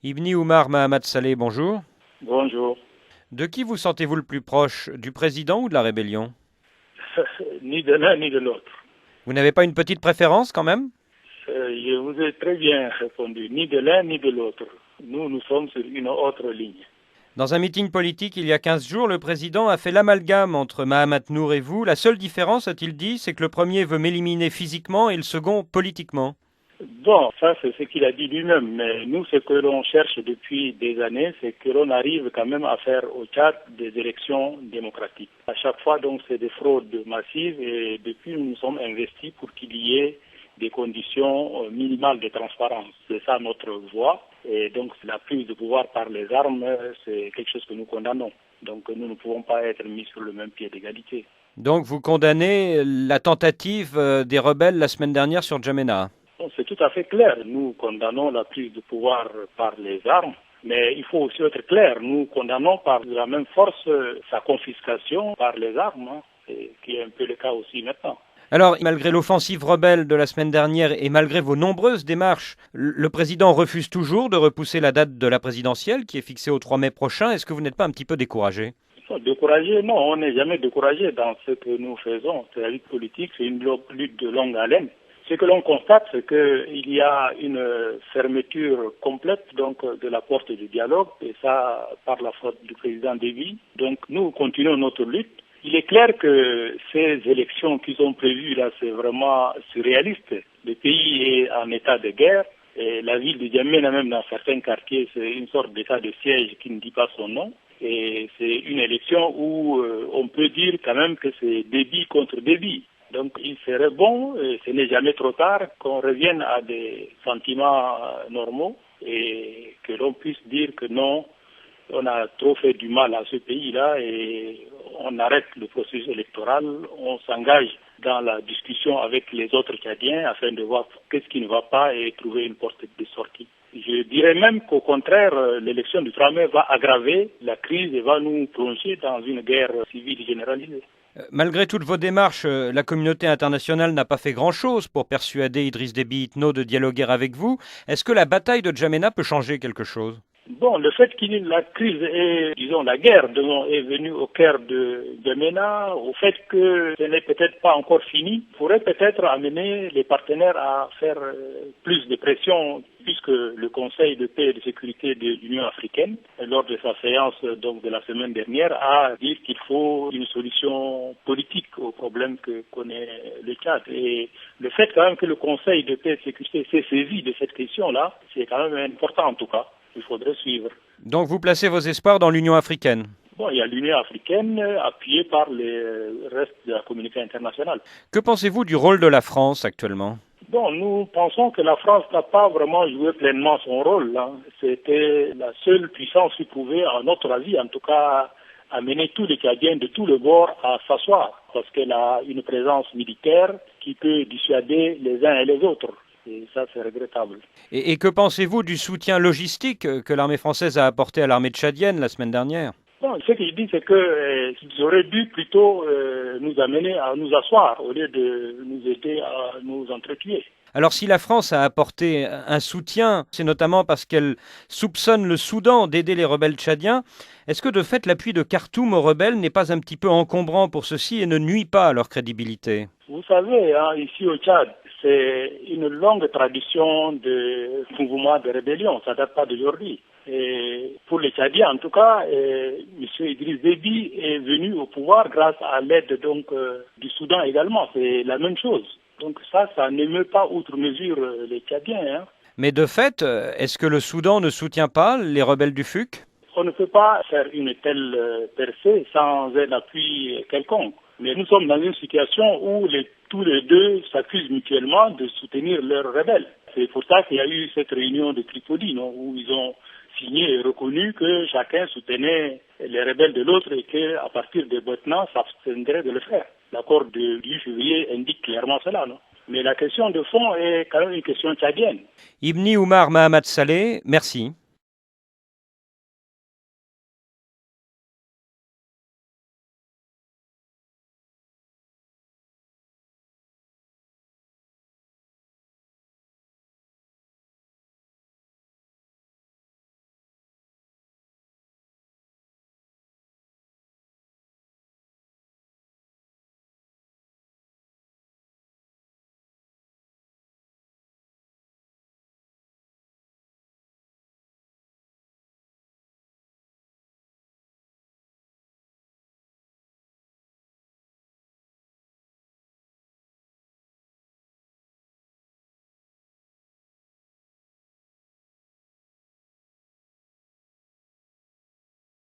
Ibni Oumar Mahamat Saleh, bonjour. Bonjour. De qui vous sentez-vous le plus proche, du président ou de la rébellion? Ni de l'un ni de l'autre. Vous n'avez pas une petite préférence quand même? Je vous ai très bien répondu. Ni de l'un ni de l'autre. Nous sommes sur une autre ligne. Dans un meeting politique il y a 15 jours, le président a fait l'amalgame entre Mahamat Nour et vous. La seule différence, a-t-il dit, c'est que le premier veut m'éliminer physiquement et le second politiquement. Bon, ça c'est ce qu'il a dit lui-même. Mais nous, ce que l'on cherche depuis des années, c'est que l'on arrive quand même à faire au Tchad des élections démocratiques. À chaque fois, donc, c'est des fraudes massives et depuis, nous nous sommes investis pour qu'il y ait des conditions minimales de transparence. C'est ça notre voie. Et donc, la prise de pouvoir par les armes, c'est quelque chose que nous condamnons. Donc, nous ne pouvons pas être mis sur le même pied d'égalité. Donc vous condamnez la tentative des rebelles la semaine dernière sur N'Djamena. Bon, c'est tout à fait clair. Nous condamnons la prise de pouvoir par les armes. Mais il faut aussi être clair, nous condamnons par la même force sa confiscation par les armes, qui est un peu le cas aussi maintenant. Alors, malgré l'offensive rebelle de la semaine dernière et malgré vos nombreuses démarches, le président refuse toujours de repousser la date de la présidentielle qui est fixée au 3 mai prochain. Est-ce que vous n'êtes pas un petit peu découragé? Découragé, non, on n'est jamais découragé dans ce que nous faisons. C'est la lutte politique, c'est une lutte de longue haleine. Ce que l'on constate, c'est qu'il y a une fermeture complète donc de la porte du dialogue, et ça par la faute du président Déby. Donc nous continuons notre lutte. Il est clair que ces élections qui sont prévues là, c'est vraiment surréaliste. Le pays est en état de guerre. Et la ville de N'Djamena, même dans certains quartiers, c'est une sorte d'état de siège qui ne dit pas son nom. Et c'est une élection où on peut dire quand même que c'est Déby contre Déby. Donc il serait bon, et ce n'est jamais trop tard, qu'on revienne à des sentiments normaux et que l'on puisse dire que non, on a trop fait du mal à ce pays-là et on arrête le processus électoral, on s'engage dans la discussion avec les autres Tchadiens afin de voir qu'est-ce qui ne va pas et trouver une porte de sortie. Je dirais même qu'au contraire, l'élection du 3 mai va aggraver la crise et va nous plonger dans une guerre civile généralisée. Malgré toutes vos démarches, la communauté internationale n'a pas fait grand-chose pour persuader Idriss Déby Itno de dialoguer avec vous. Est-ce que la bataille de N'Djamena peut changer quelque chose? Bon, le fait qu'il y ait la crise et, disons, la guerre est venue au cœur de N'Djamena, au fait que ce n'est peut-être pas encore fini, pourrait peut-être amener les partenaires à faire plus de pression, puisque le Conseil de paix et de sécurité de l'Union africaine, lors de sa séance donc de la semaine dernière, a dit qu'il faut une solution politique au problème que connaît le Tchad. Et le fait quand même que le Conseil de paix et de sécurité s'est saisi de cette question-là, c'est quand même important en tout cas. Il faudrait suivre. Donc vous placez vos espoirs dans l'Union africaine? Bon, il y a l'Union africaine appuyée par les restes de la communauté internationale. Que pensez-vous du rôle de la France actuellement? Bon, nous pensons que la France n'a pas vraiment joué pleinement son rôle. C'était la seule puissance qui pouvait, à notre avis, en tout cas, amener tous les Tchadiens de tout le bord à s'asseoir, parce qu'elle a une présence militaire qui peut dissuader les uns et les autres. Et ça, c'est regrettable. Et que pensez-vous du soutien logistique que l'armée française a apporté à l'armée tchadienne la semaine dernière? Bon, ce qu'il dit, c'est qu'ils auraient dû plutôt nous amener à nous asseoir au lieu de nous aider à nous entretuer. Alors si la France a apporté un soutien, c'est notamment parce qu'elle soupçonne le Soudan d'aider les rebelles tchadiens. Est-ce que de fait l'appui de Khartoum aux rebelles n'est pas un petit peu encombrant pour ceux-ci et ne nuit pas à leur crédibilité? Vous savez, ici au Tchad, c'est une longue tradition de mouvement de rébellion, ça ne date pas d'aujourd'hui. Et pour les Tchadiens, en tout cas, M. Idriss Déby est venu au pouvoir grâce à l'aide donc du Soudan également. C'est la même chose. Donc ça n'émeut pas outre mesure les Tchadiens. Mais de fait, est-ce que le Soudan ne soutient pas les rebelles du FUC? On ne peut pas faire une telle percée sans un appui quelconque. Mais nous sommes dans une situation où tous les deux s'accusent mutuellement de soutenir leurs rebelles. C'est pour ça qu'il y a eu cette réunion de Tripoli, où ils ont signé et reconnu que chacun soutenait les rebelles de l'autre et qu'à partir de maintenant, ça s'abstiendrait de le faire. L'accord du 10 février indique clairement cela, non? Mais la question de fond est quand même une question tchadienne. Ibni Oumar Mahamat Saleh, merci.